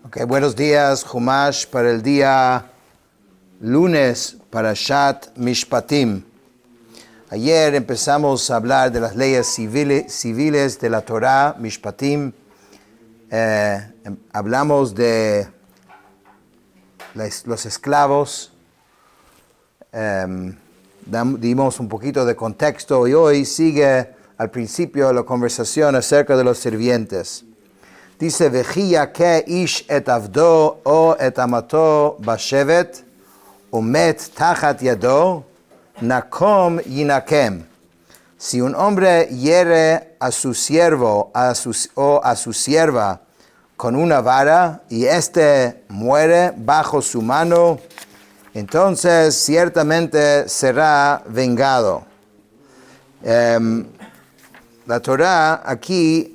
Okay, buenos días, Humash para el día lunes, Parashat Mishpatim. Ayer empezamos a hablar de las leyes civiles de la Torah, Mishpatim. Hablamos de los esclavos. Dimos un poquito de contexto y hoy sigue al principio la conversación acerca de los sirvientes. Dice, Vejia ke ish et avdo o et amato bashevet, umet tachat yado, nakom yinakem. Si un hombre hiere a su siervo o a su sierva con una vara y éste muere bajo su mano, entonces ciertamente será vengado. La Torah aquí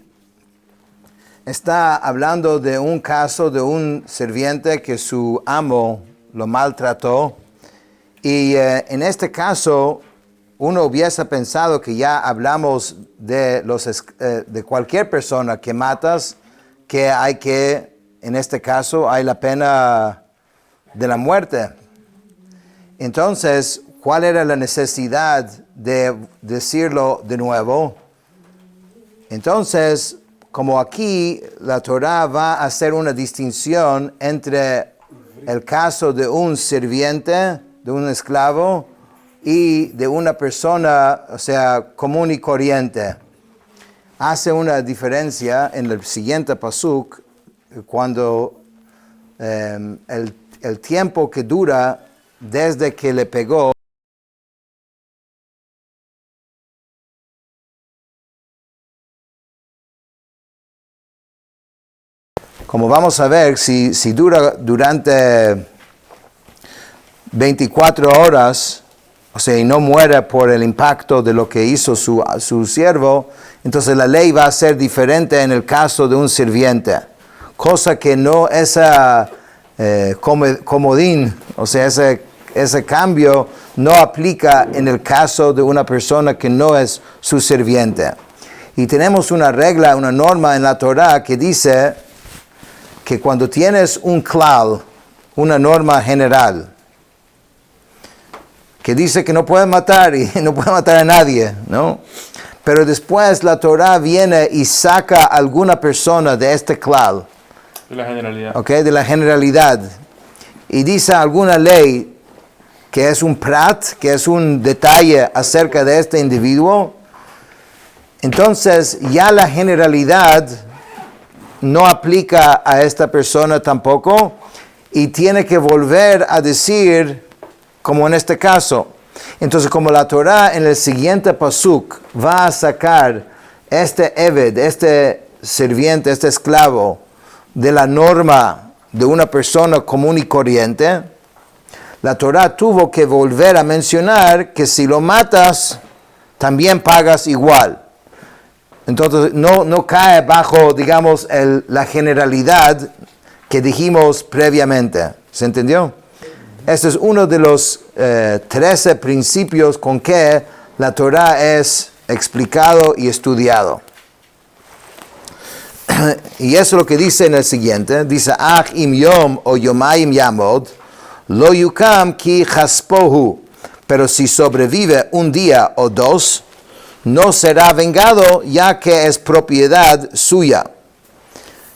está hablando de un caso de un sirviente que su amo lo maltrató. Y en este caso, uno hubiese pensado que ya hablamos de cualquier persona que matas, que en este caso, hay la pena de la muerte. Entonces, ¿cuál era la necesidad de decirlo de nuevo? Entonces, como aquí la Torah va a hacer una distinción entre el caso de un sirviente, de un esclavo, y de una persona, o sea, común y corriente. Hace una diferencia en el siguiente pasuk, cuando el tiempo que dura desde que le pegó, como vamos a ver, si dura durante 24 horas, o sea, y no muere por el impacto de lo que hizo su siervo, entonces la ley va a ser diferente en el caso de un sirviente. Cosa que no esa comodín, o sea, ese cambio no aplica en el caso de una persona que no es su sirviente. Y tenemos una regla, una norma en la Torah que dice que cuando tienes un klal, una norma general, que dice que no puedes matar y no puedes matar a nadie, ¿no? Pero después la Torah viene y saca a alguna persona de este klal. De la generalidad. Okay, de la generalidad. Y dice alguna ley que es un prat, que es un detalle acerca de este individuo. Entonces ya la generalidad no aplica a esta persona tampoco y tiene que volver a decir como en este caso. Entonces como la Torah en el siguiente pasuk va a sacar este eved, este sirviente, este esclavo de la norma de una persona común y corriente, la Torah tuvo que volver a mencionar que si lo matas también pagas igual. Entonces no cae bajo, digamos, la generalidad que dijimos previamente. ¿Se entendió? Este es uno de los 13 principios con que la Torah es explicado y estudiado. Y eso es lo que dice en el siguiente. Dice, Ach im yom o yomayim yamod, lo yukam ki chaspohu. Pero si sobrevive un día o dos, no será vengado, ya que es propiedad suya.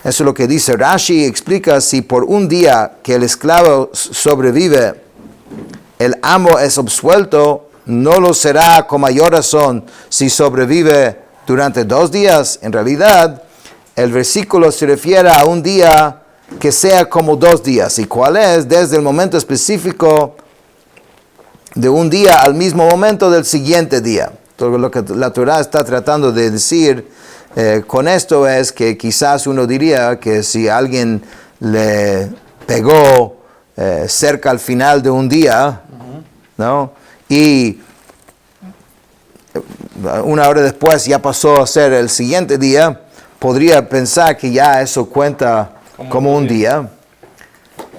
Eso es lo que dice Rashi. Explica, si por un día que el esclavo sobrevive, el amo es absuelto, no lo será con mayor razón si sobrevive durante 2 días. En realidad, el versículo se refiere a un día que sea como 2 días. ¿Y cuál es? Desde el momento específico de un día al mismo momento del siguiente día. Todo lo que la Torah está tratando de decir con esto es que quizás uno diría que si alguien le pegó cerca al final de un día, ¿no? Y una hora después ya pasó a ser el siguiente día, podría pensar que ya eso cuenta como un día.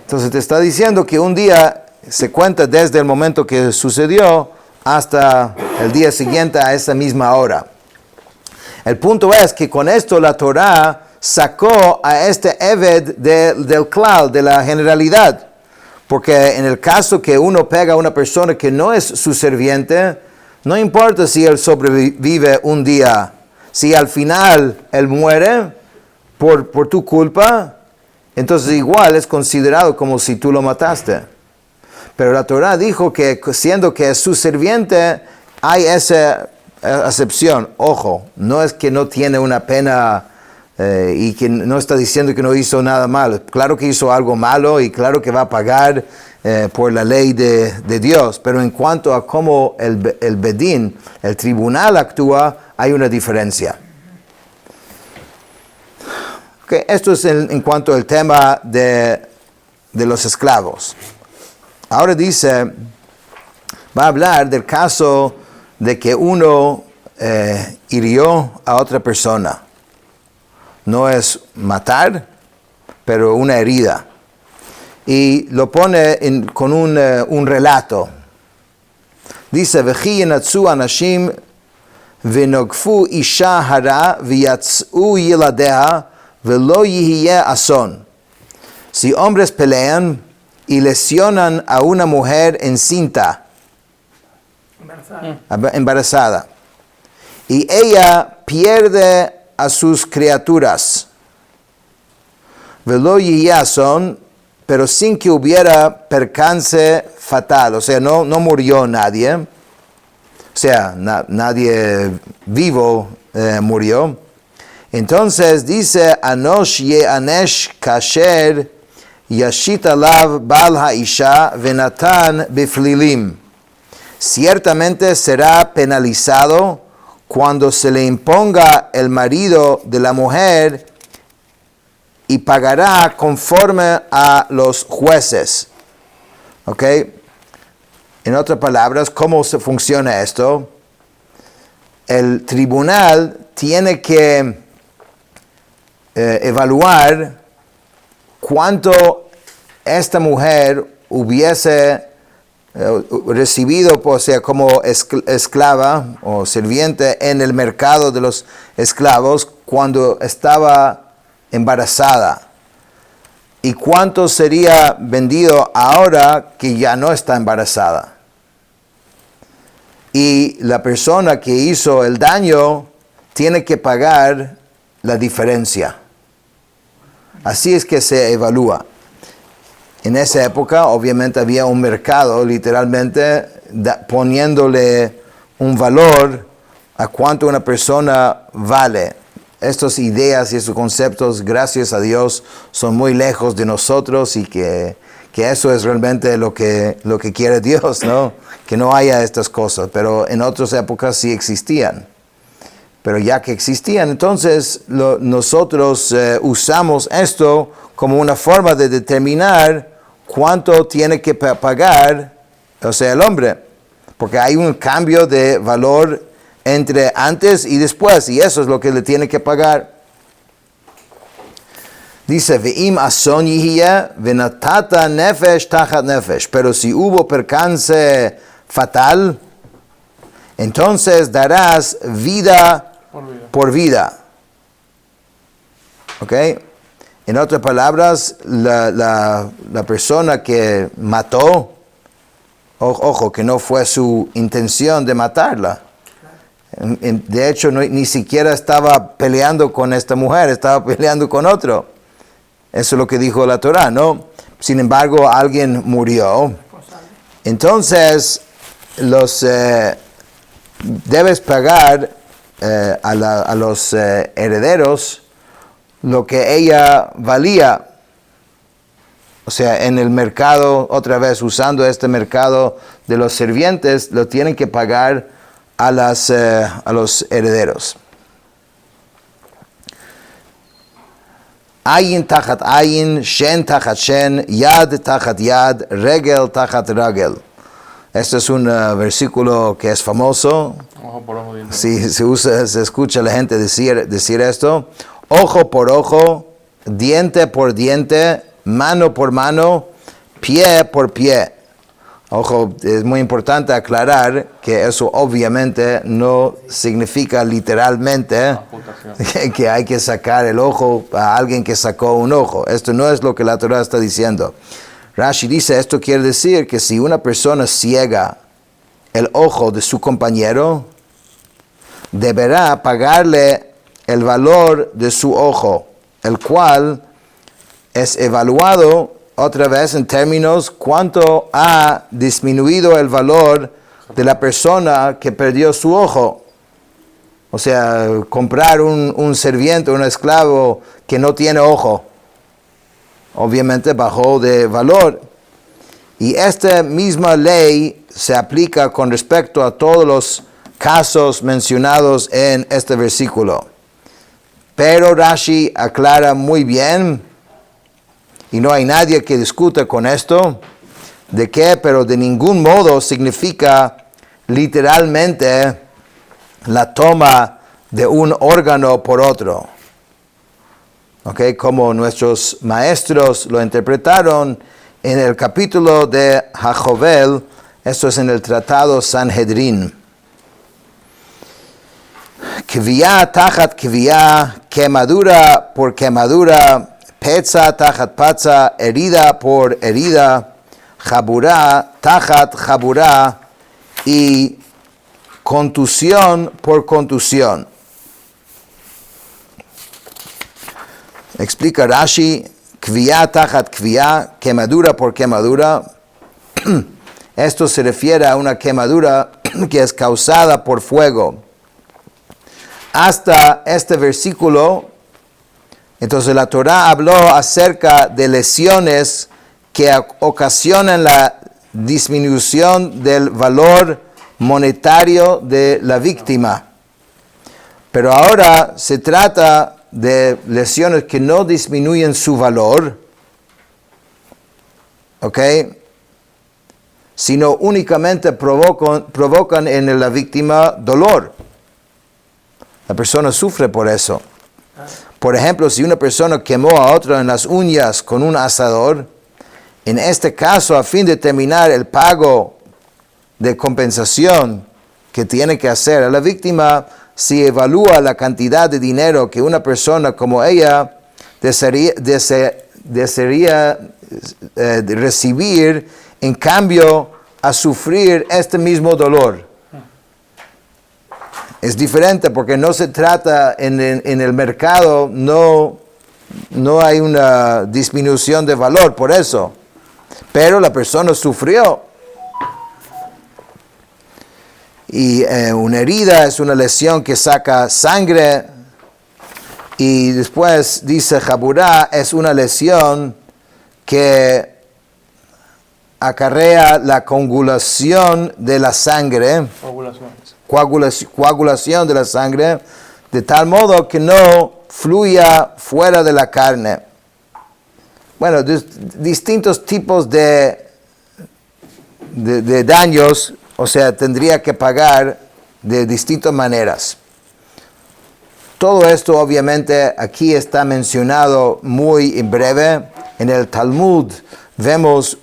Entonces te está diciendo que un día se cuenta desde el momento que sucedió hasta el día siguiente a esa misma hora. El punto es que con esto la Torah sacó a este Eved del cloud, de la generalidad. Porque en el caso que uno pega a una persona que no es su sirviente, no importa si él sobrevive un día, si al final él muere por tu culpa, entonces igual es considerado como si tú lo mataste. Pero la Torah dijo que siendo que es su sirviente, hay esa excepción. Ojo, no es que no tiene una pena y que no está diciendo que no hizo nada malo. Claro que hizo algo malo y claro que va a pagar por la ley de Dios. Pero en cuanto a cómo el Bedín, el tribunal actúa, hay una diferencia. Okay, esto es en cuanto al tema de los esclavos. Ahora dice, va a hablar del caso de que uno hirió a otra persona. No es matar, pero una herida. Y lo pone con un relato. Dice, V'chi yenatzu anashim v'nogfu isha hara v'yatz'u yiladea v'lo yihye ason. Si hombres pelean y lesionan a una mujer encinta, embarazada, y ella pierde a sus criaturas, velo son, pero sin que hubiera percance fatal, o sea, no murió nadie, o sea, nadie vivo murió. Entonces dice, Anosh ye'anesh kasher yashit alav bal ha'isha venatan biflilim. Ciertamente será penalizado cuando se le imponga el marido de la mujer y pagará conforme a los jueces. ¿Ok? En otras palabras, ¿cómo se funciona esto? El tribunal tiene que evaluar cuánto esta mujer hubiese recibido, o sea, como esclava o sirviente en el mercado de los esclavos cuando estaba embarazada. ¿Y cuánto sería vendido ahora que ya no está embarazada? Y la persona que hizo el daño tiene que pagar la diferencia. Así es que se evalúa. En esa época, obviamente, había un mercado, literalmente, poniéndole un valor a cuánto una persona vale. Estas ideas y estos conceptos, gracias a Dios, son muy lejos de nosotros y que eso es realmente lo que quiere Dios, ¿no? Que no haya estas cosas, pero en otras épocas sí existían. Pero ya que existían, entonces nosotros usamos esto como una forma de determinar cuánto tiene que pagar, o sea, el hombre. Porque hay un cambio de valor entre antes y después, y eso es lo que le tiene que pagar. Dice, Ve'im ason yihye venatata nefesh tachat nefesh. Pero si hubo percance fatal, entonces darás vida por vida. ¿Ok? En otras palabras, la persona que mató, ojo, que no fue su intención de matarla. De hecho, ni siquiera estaba peleando con esta mujer, estaba peleando con otro. Eso es lo que dijo la Torah, ¿no? Sin embargo, alguien murió. Entonces, debes pagar a los herederos lo que ella valía. O sea, en el mercado, otra vez usando este mercado de los sirvientes, lo tienen que pagar a los herederos. Ayin tachat ayin, shen tachat shen, yad tachat yad, regel tachat regel. Este es un versículo que es famoso. Ojo por ojo, diente. Sí, se escucha a la gente decir esto. Ojo por ojo, diente por diente, mano por mano, pie por pie. Ojo, es muy importante aclarar que eso obviamente no significa literalmente que hay que sacar el ojo a alguien que sacó un ojo. Esto no es lo que la Torah está diciendo. Rashi dice, esto quiere decir que si una persona ciega el ojo de su compañero, deberá pagarle el valor de su ojo, el cual es evaluado otra vez en términos cuánto ha disminuido el valor de la persona que perdió su ojo. O sea, comprar un sirviente, un esclavo que no tiene ojo, obviamente bajó de valor. Y esta misma ley se aplica con respecto a todos los casos mencionados en este versículo. Pero Rashi aclara muy bien, y no hay nadie que discuta con esto, de que, pero de ningún modo significa literalmente la toma de un órgano por otro. ¿Okay? Como nuestros maestros lo interpretaron en el capítulo de Hajovel, esto es en el tratado Sanhedrin. Kviá tajat kviá, quemadura por quemadura, Petza tajat patza, herida por herida, jaburá tajat jaburá y contusión por contusión. Explica Rashi, kviá tajat kviá, quemadura por quemadura. Esto se refiere a una quemadura que es causada por fuego. Hasta este versículo, entonces la Torah habló acerca de lesiones que ocasionan la disminución del valor monetario de la víctima. Pero ahora se trata de lesiones que no disminuyen su valor, ¿ok? Sino únicamente provocan en la víctima dolor. La persona sufre por eso. Por ejemplo, si una persona quemó a otro en las uñas con un asador, en este caso, a fin de terminar el pago de compensación que tiene que hacer a la víctima, si evalúa la cantidad de dinero que una persona como ella desearía recibir en cambio a sufrir este mismo dolor. Es diferente porque no se trata en el mercado, no hay una disminución de valor por eso. Pero la persona sufrió. Y una herida es una lesión que saca sangre. Y después dice jaburá, es una lesión que acarrea la coagulación de la sangre. Coagulación de la sangre, de tal modo que no fluya fuera de la carne. Bueno, distintos tipos de daños, o sea, tendría que pagar de distintas maneras. Todo esto obviamente aquí está mencionado muy en breve. En el Talmud vemos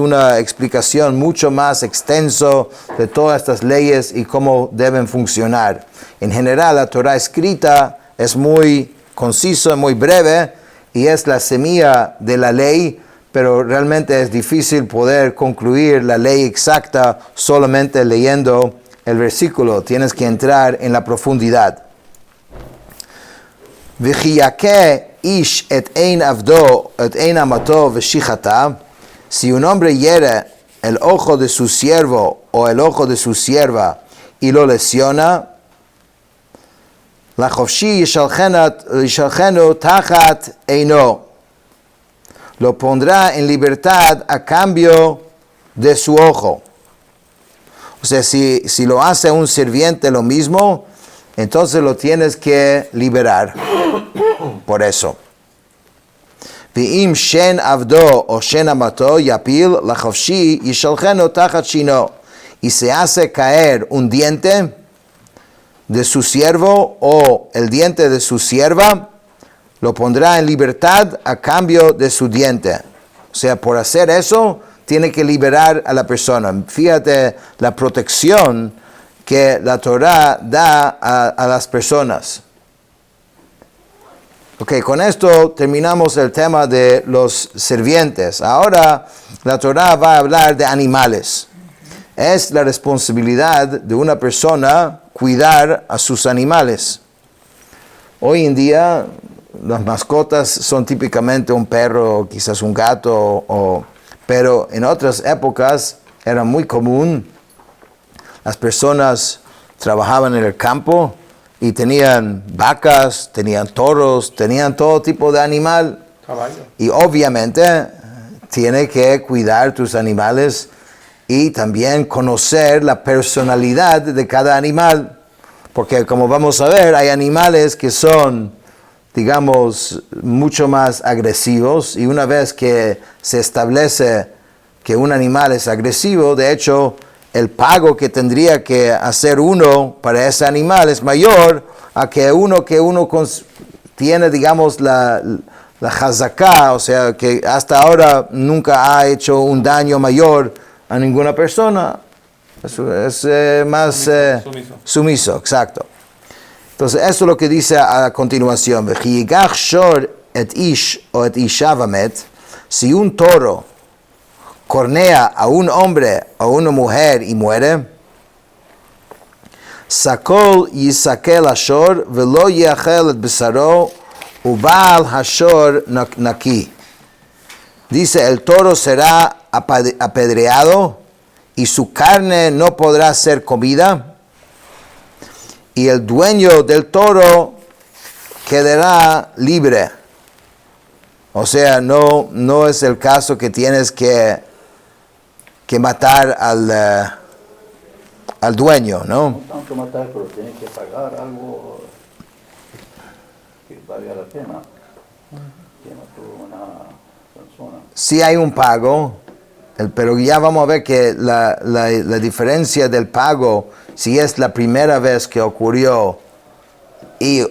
una explicación mucho más extenso de todas estas leyes y cómo deben funcionar. En general, la Torah escrita es muy conciso, muy breve, y es la semilla de la ley, pero realmente es difícil poder concluir la ley exacta solamente leyendo el versículo. Tienes que entrar en la profundidad. V'chiyake ish et ein avdo et ein amato v'shichata. Si un hombre hiere el ojo de su siervo o el ojo de su sierva y lo lesiona, la chofshi yishalchenu tachat eino, lo pondrá en libertad a cambio de su ojo. O sea, si lo hace un sirviente lo mismo, entonces lo tienes que liberar por eso. V'im shen avdo o shen amato yapil lachavshi yishalchenu tachat shino. Y se hace caer un diente de su siervo o el diente de su sierva, lo pondrá en libertad a cambio de su diente. O sea, por hacer eso, tiene que liberar a la persona. Fíjate la protección que la Torah da a las personas. Ok, con esto terminamos el tema de los sirvientes. Ahora la Torah va a hablar de animales. Es la responsabilidad de una persona cuidar a sus animales. Hoy en día las mascotas son típicamente un perro, quizás un gato, pero en otras épocas era muy común. Las personas trabajaban en el campo y tenían vacas, tenían toros, tenían todo tipo de animal. Caballo. Y obviamente tiene que cuidar tus animales y también conocer la personalidad de cada animal. Porque como vamos a ver, hay animales que son, digamos, mucho más agresivos. Y una vez que se establece que un animal es agresivo, de hecho, el pago que tendría que hacer uno para ese animal es mayor a que uno tiene, digamos, la hazaká, o sea, que hasta ahora nunca ha hecho un daño mayor a ninguna persona. Es más sumiso, exacto. Entonces, eso es lo que dice a continuación. V'chiyigach shor et ish o et isha vamet, si un toro cornea a un hombre o una mujer y muere, sakol yisakel hashor velo yachel et besaro ubal hashor naki. Dice, el toro será apedreado y su carne no podrá ser comida, y el dueño del toro quedará libre. O sea, no es el caso que tienes que matar al dueño, ¿no? No tanto matar, pero tiene que pagar algo que valga la pena. Que mató una persona. Sí hay un pago, pero ya vamos a ver que la diferencia del pago, si es la primera vez que ocurrió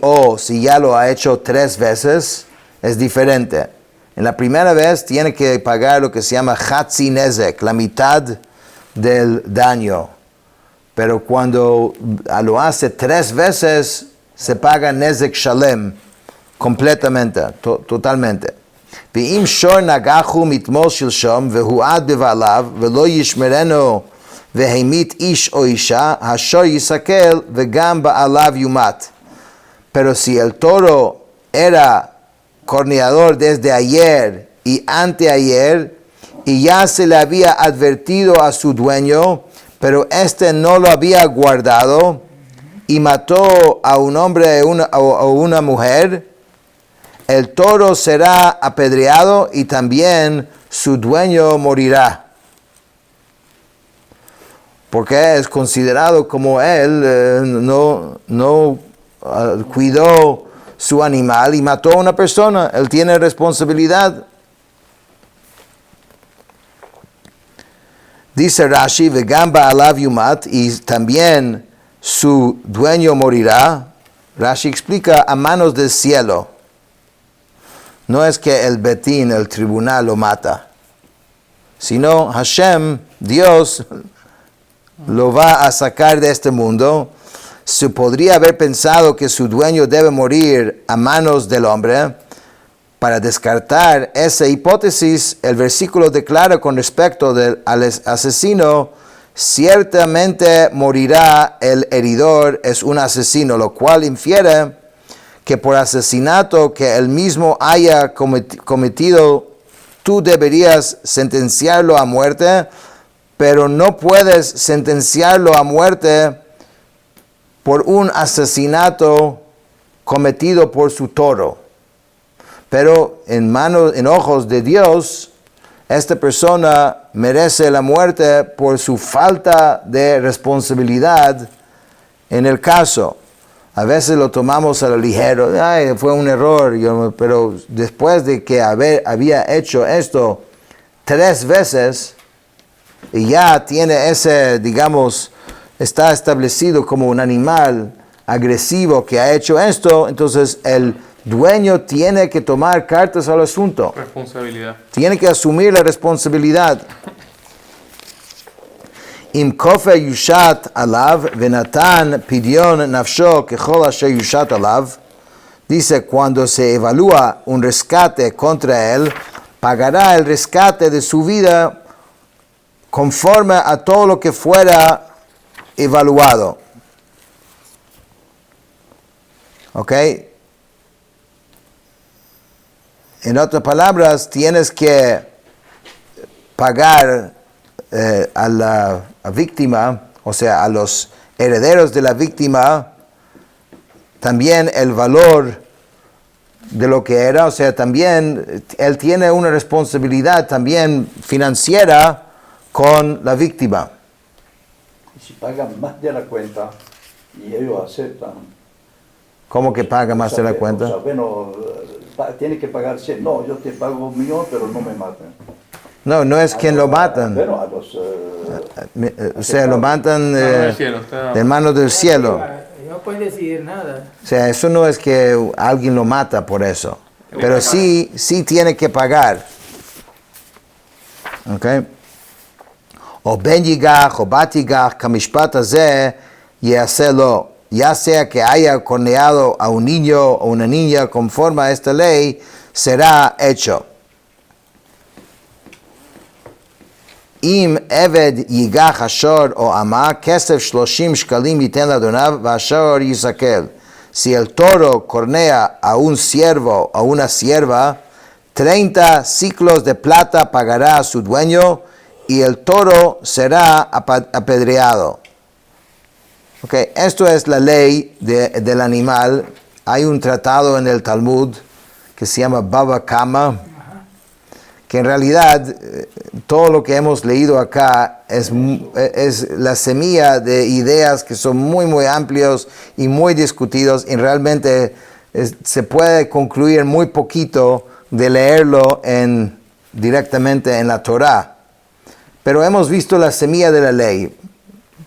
o si ya lo ha hecho 3 veces, es diferente. En la primera vez tiene que pagar lo que se llama Hatzi Nezek, la mitad del daño. Pero cuando lo hace 3 veces, se paga Nezek Shalem, completamente, totalmente. Ve'im shor nagachu mitmol shilshom vehuad bevalav velo yishmereno vehemit ish o isha hashor yisakel vegam ba'alav yumat. Pero si el toro era corneador desde ayer y anteayer, y ya se le había advertido a su dueño, pero este no lo había guardado, y mató a un hombre o una mujer, el toro será apedreado y también su dueño morirá. Porque es considerado como él no cuidó su animal y mató a una persona. Él tiene responsabilidad. Dice Rashi, vegam ba'alav yumat, y también su dueño morirá. Rashi explica, a manos del cielo. No es que el betín, el tribunal, lo mata, sino Hashem, Dios, lo va a sacar de este mundo. Se podría haber pensado que su dueño debe morir a manos del hombre. Para descartar esa hipótesis, el versículo declara con respecto al asesino, ciertamente morirá el heridor, es un asesino, lo cual infiere que por asesinato que él mismo haya cometido, tú deberías sentenciarlo a muerte, pero no puedes sentenciarlo a muerte por un asesinato cometido por su toro. Pero en ojos de Dios, esta persona merece la muerte por su falta de responsabilidad en el caso. A veces lo tomamos a lo ligero, ay, fue un error, pero después de que había hecho esto 3 veces, y ya tiene ese, digamos, está establecido como un animal agresivo que ha hecho esto, entonces el dueño tiene que tomar cartas al asunto. Responsabilidad. Tiene que asumir la responsabilidad. Im kofe yushat alav venatan pidyon nafsho kechol asher yushat alav. Dice, cuando se evalúa un rescate contra él, pagará el rescate de su vida conforme a todo lo que fuera evaluado. ¿Ok? En otras palabras, tienes que pagar a la víctima, o sea, a los herederos de la víctima, también el valor de lo que era, o sea, también él tiene una responsabilidad también financiera con la víctima. Y si pagan más de la cuenta y ellos aceptan. ¿Cómo que paga más de la cuenta? O sea, bueno, tiene que pagar 100. No, yo te pago 1.000.000, pero no me maten. No, no es quien lo matan. Bueno, a los... o sea, lo matan de manos del cielo. No pueden decidir nada. O sea, eso no es que alguien lo mata por eso. Pero sí tiene que pagar. ¿Ok? O ben yigach o bat yigach kamishpat hazeh yehaseh, ya sea que haya corneado a un niño o una niña conforme a esta ley, será hecho. Im eved yigach ashor o ama, kesef 30 shkalim yiten ladonav, vashor yisakel. Si el toro cornea a un siervo o una sierva, 30 ciclos de plata pagará a su dueño y el toro será apedreado. Okay, esto es la ley del animal. Hay un tratado en el Talmud que se llama Baba Kama, que en realidad todo lo que hemos leído acá es la semilla de ideas que son muy, muy amplios y muy discutidos, y realmente se puede concluir muy poquito de leerlo directamente en la Torá. Pero hemos visto la semilla de la ley.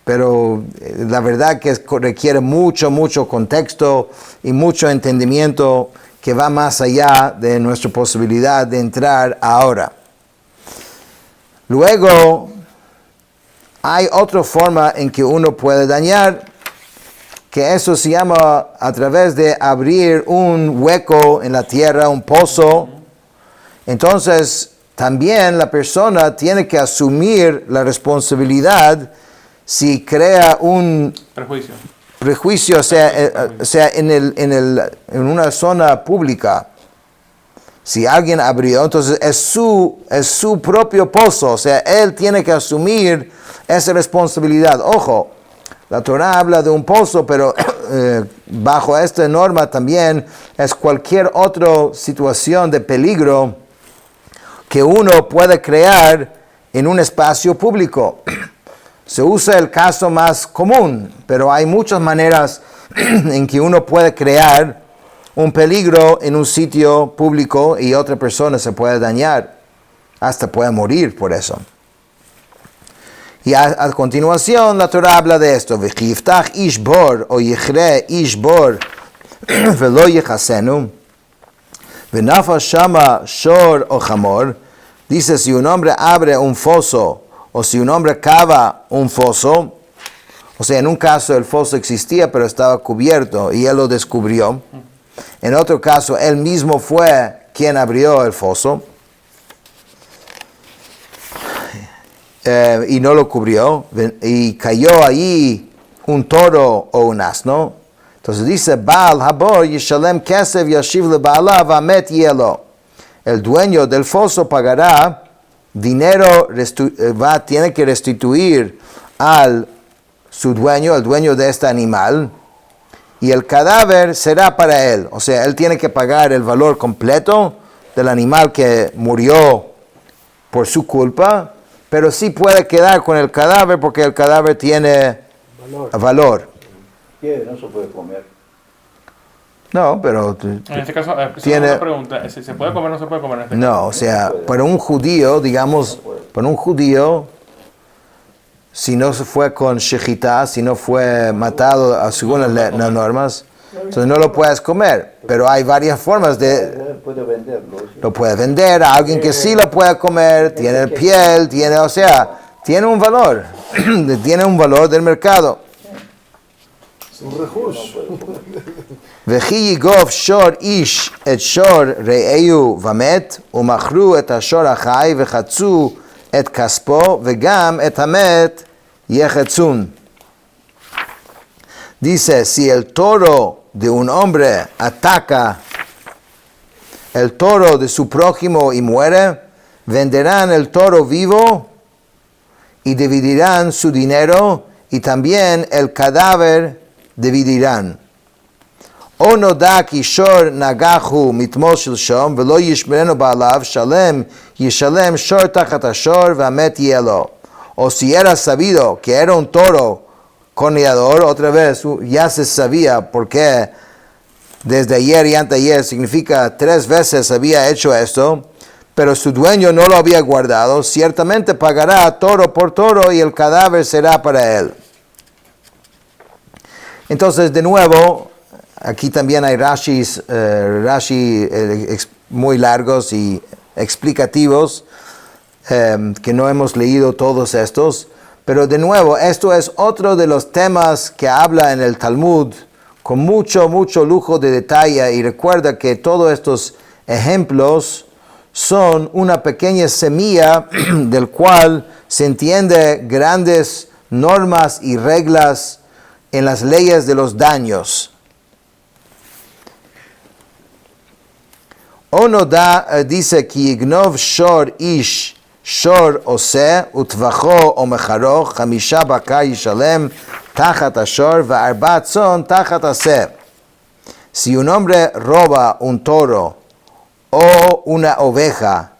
Pero la verdad que requiere mucho, mucho contexto y mucho entendimiento que va más allá de nuestra posibilidad de entrar ahora. Luego, hay otra forma en que uno puede dañar, que eso se llama a través de abrir un hueco en la tierra, un pozo. Entonces, también la persona tiene que asumir la responsabilidad si crea un prejuicio, o sea en una zona pública. Si alguien abrió, entonces es su propio pozo, o sea, él tiene que asumir esa responsabilidad. Ojo, la Torah habla de un pozo, pero bajo esta norma también es cualquier otra situación de peligro que uno puede crear en un espacio público. Se usa el caso más común, pero hay muchas maneras en que uno puede crear un peligro en un sitio público y otra persona se puede dañar, hasta puede morir por eso. Y a continuación la Torah habla de esto: V'chiftach ish bor o yichre ish bor velo yichasenu v'nafal shama shor o chamor. Dice, si un hombre abre un foso o si un hombre cava un foso, o sea, en un caso el foso existía pero estaba cubierto y él lo descubrió. En otro caso, él mismo fue quien abrió el foso y no lo cubrió, y cayó ahí un toro o un asno. Entonces dice, Baal habor yishalem kesef yashiv lebaalav amet yelo. El dueño del foso pagará dinero, tiene que restituir al su dueño, el dueño de este animal, y el cadáver será para él. O sea, él tiene que pagar el valor completo del animal que murió por su culpa, pero sí puede quedar con el cadáver porque el cadáver tiene valor. ¿Qué? No se puede comer. No, pero en este caso, tiene una pregunta, ¿se puede comer o no se puede comer? En este no, o sea, para un judío, digamos, para un judío, si no se fue con shechitá, si no fue matado según las normas, entonces no lo puedes comer. Pero hay varias formas de... Puede venderlo. Sí. Lo puede vender a alguien que sí lo puede comer, tiene piel, o sea, tiene un valor, tiene un valor del mercado. Es un rehush. וכי יגוף שור איש את שור רעהו ומת, ומכרו את השור החי וחצו את כספו, וגם את המת יחצון. Dice, si el toro de un hombre ataca el toro de su prójimo y muere, venderán el toro vivo y dividirán su dinero, y también el cadáver dividirán. O נודע כי שור נגחו מתמול שלשום ולא ישמרנו בעליו, שלם ישלם שור תחת השור והמת יהיה לו. O si era sabido que era un toro corneador, otra vez ya se sabía porque desde ayer y anteayer significa 3 veces había hecho esto, pero su dueño no lo había guardado, ciertamente pagará toro por toro y el cadáver será para él. Entonces, de nuevo, aquí también hay Rashi muy largos y explicativos, que no hemos leído todos estos, pero de nuevo, esto es otro de los temas que habla en el Talmud con mucho lujo de detalle, y recuerda que todos estos ejemplos son una pequeña semilla del cual se entiende grandes normas y reglas en las leyes de los daños. O נודע, dice, כי יגנוב שור איש שור עושה וטבחו או מחרו 5 בקר ישלם תחת השור ו4 צאן תחת עשה. Si un hombre roba un toro o una oveja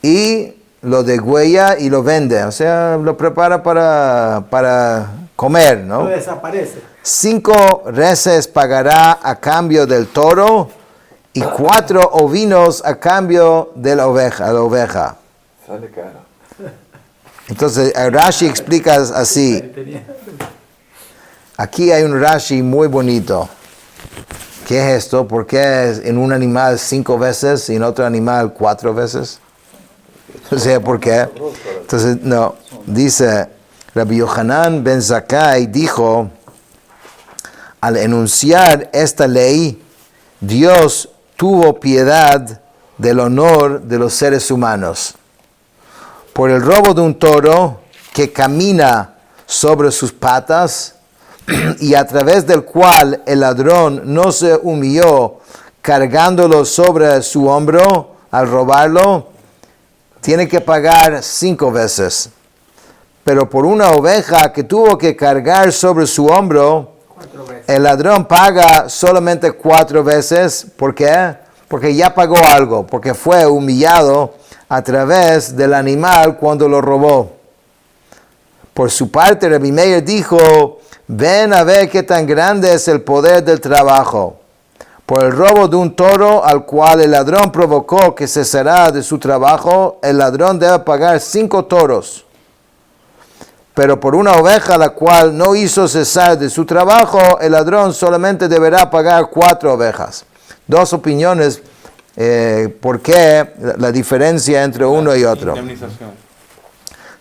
y lo degüella y lo vende, o sea, lo prepara para comer, ¿no? No desaparece. 5 reses pagará a cambio del toro y 4 ovinos a cambio de la oveja. Sale caro. Entonces, Rashi explica así. Aquí hay un Rashi muy bonito. ¿Qué es esto? ¿Por qué en un animal 5 veces y en otro animal 4 veces? O sea, ¿por qué? Entonces, no. Dice, Rabbi Yohanan ben Zakkai dijo, al enunciar esta ley, Dios tuvo piedad del honor de los seres humanos. Por el robo de un toro que camina sobre sus patas y a través del cual el ladrón no se humilló cargándolo sobre su hombro al robarlo, tiene que pagar 5 veces. Pero por una oveja que tuvo que cargar sobre su hombro, 4 veces. el ladrón paga solamente 4 veces. ¿Por qué? Porque ya pagó algo, porque fue humillado a través del animal cuando lo robó. Por su parte, Rabbi Meir dijo, ven a ver qué tan grande es el poder del trabajo. Por el robo de un toro al cual el ladrón provocó que cesara de su trabajo, el ladrón debe pagar 5 toros. Pero por una oveja la cual no hizo cesar de su trabajo, el ladrón solamente deberá pagar 4 ovejas. 2 opiniones, ¿por qué la diferencia entre uno y otro? Indemnización.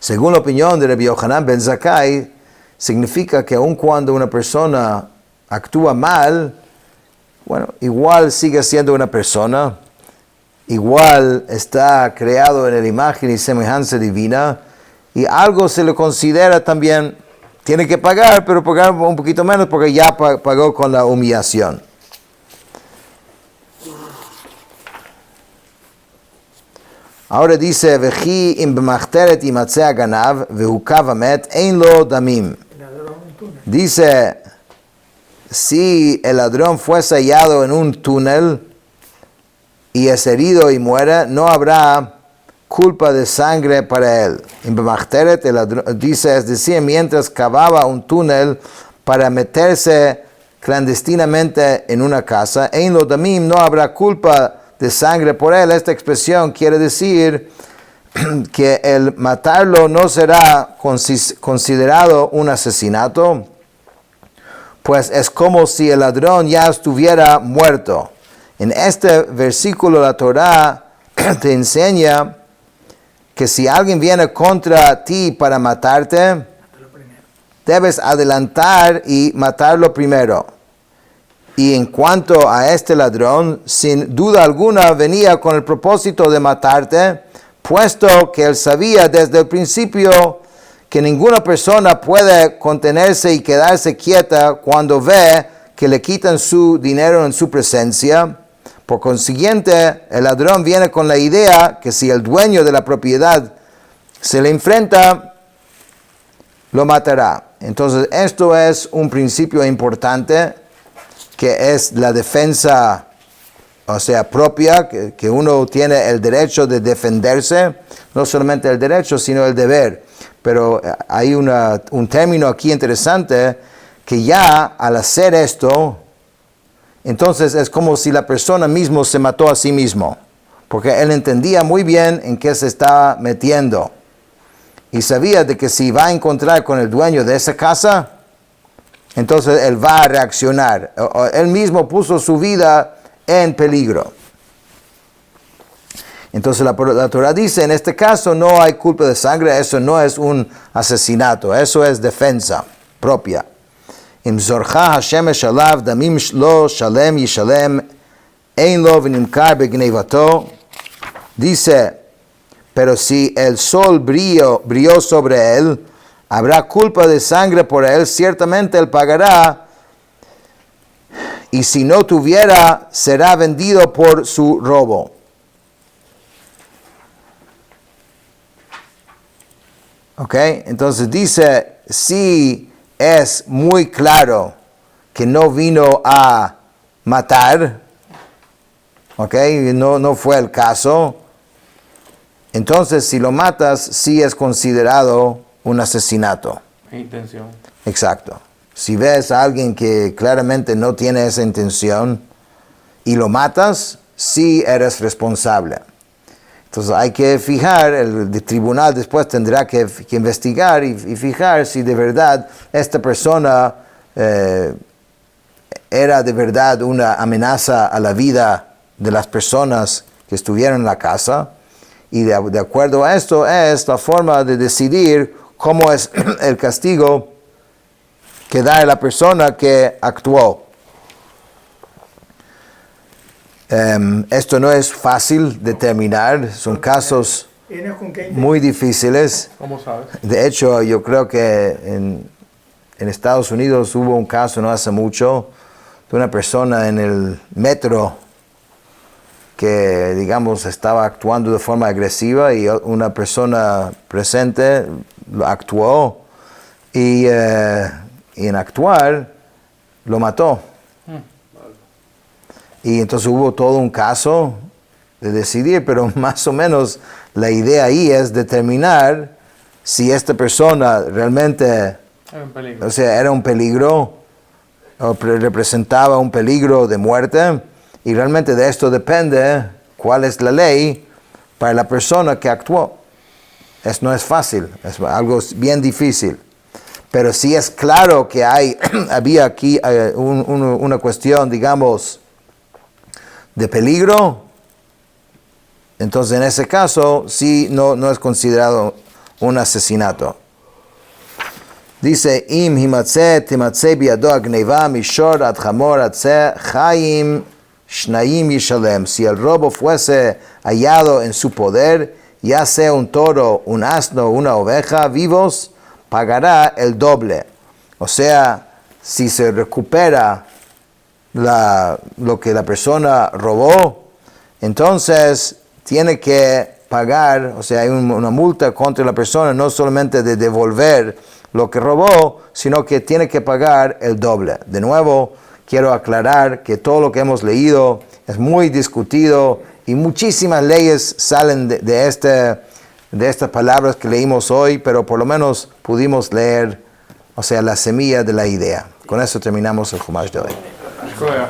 Según la opinión de Rabbi Yohanan ben Zakkai, significa que aun cuando una persona actúa mal, bueno, igual sigue siendo una persona, igual está creado en la imagen y semejanza divina, y algo se le considera también, tiene que pagar, pero pagar un poquito menos porque ya pagó con la humillación. Ahora dice, Veji im b'machteret imatzeh ganav vehukav hamet ein lo damim. Dice, si el ladrón fue hallado en un túnel y es herido y muere, no habrá culpa de sangre para él. En b'machteret, el ladrón, dice, es decir, mientras cavaba un túnel para meterse clandestinamente en una casa, ein lo damim, no habrá culpa de sangre por él. Esta expresión quiere decir que el matarlo no será considerado un asesinato, pues es como si el ladrón ya estuviera muerto. En este versículo la Torá te enseña que si alguien viene contra ti para matarte, debes adelantar y matarlo primero. Y en cuanto a este ladrón, sin duda alguna venía con el propósito de matarte, puesto que él sabía desde el principio que ninguna persona puede contenerse y quedarse quieta cuando ve que le quitan su dinero en su presencia. Por consiguiente, el ladrón viene con la idea que si el dueño de la propiedad se le enfrenta, lo matará. Entonces, esto es un principio importante, que es la defensa, o sea, propia, que uno tiene el derecho de defenderse, no solamente el derecho, sino el deber. Pero hay un término aquí interesante, que ya al hacer esto, entonces es como si la persona mismo se mató a sí mismo, porque él entendía muy bien en qué se estaba metiendo. Y sabía de que si va a encontrar con el dueño de esa casa, entonces él va a reaccionar. Él mismo puso su vida en peligro. Entonces la Torah dice, en este caso no hay culpa de sangre, eso no es un asesinato, eso es defensa propia. Im zorcha Hashem eshalav damim lo shalem yishalem ein lo v'nimkar begneivato. Dice, pero si el sol brilló sobre él, habrá culpa de sangre por él, ciertamente él pagará, y si no tuviera, será vendido por su robo. Ok, entonces dice, si es muy claro que no vino a matar, ok, no fue el caso, entonces si lo matas, sí es considerado un asesinato. Intención. Exacto. Si ves a alguien que claramente no tiene esa intención y lo matas, sí eres responsable. Entonces hay que fijar, el tribunal después tendrá que investigar y fijar si de verdad esta persona era de verdad una amenaza a la vida de las personas que estuvieron en la casa. Y de acuerdo a esto es la forma de decidir cómo es el castigo que da a la persona que actuó. Esto no es fácil determinar, son casos muy difíciles. ¿Cómo sabes? De hecho, yo creo que en Estados Unidos hubo un caso no hace mucho de una persona en el metro que, digamos, estaba actuando de forma agresiva y una persona presente actuó y en actuar lo mató. Y entonces hubo todo un caso de decidir, pero más o menos la idea ahí es determinar si esta persona realmente Era un peligro. o sea, era un peligro o representaba un peligro de muerte, y realmente de esto depende cuál es la ley para la persona que actuó. No es fácil, es algo bien difícil. Pero si es claro que había aquí una cuestión, digamos, de peligro, entonces en ese caso sí no es considerado un asesinato. Dice, im himatze timatze biado agneva mishor ad chamor atze chaim shnaim yishalem. Si el robo fuese hallado en su poder, ya sea un toro, un asno, una oveja vivos, pagará el doble. O sea, si se recupera lo que la persona robó, entonces tiene que pagar, o sea, hay una multa contra la persona, no solamente de devolver lo que robó, sino que tiene que pagar el doble. De nuevo, quiero aclarar que todo lo que hemos leído es muy discutido y muchísimas leyes salen de estas palabras que leímos hoy, pero por lo menos pudimos leer, o sea, la semilla de la idea. Con eso terminamos el Chumash de hoy. Escuela.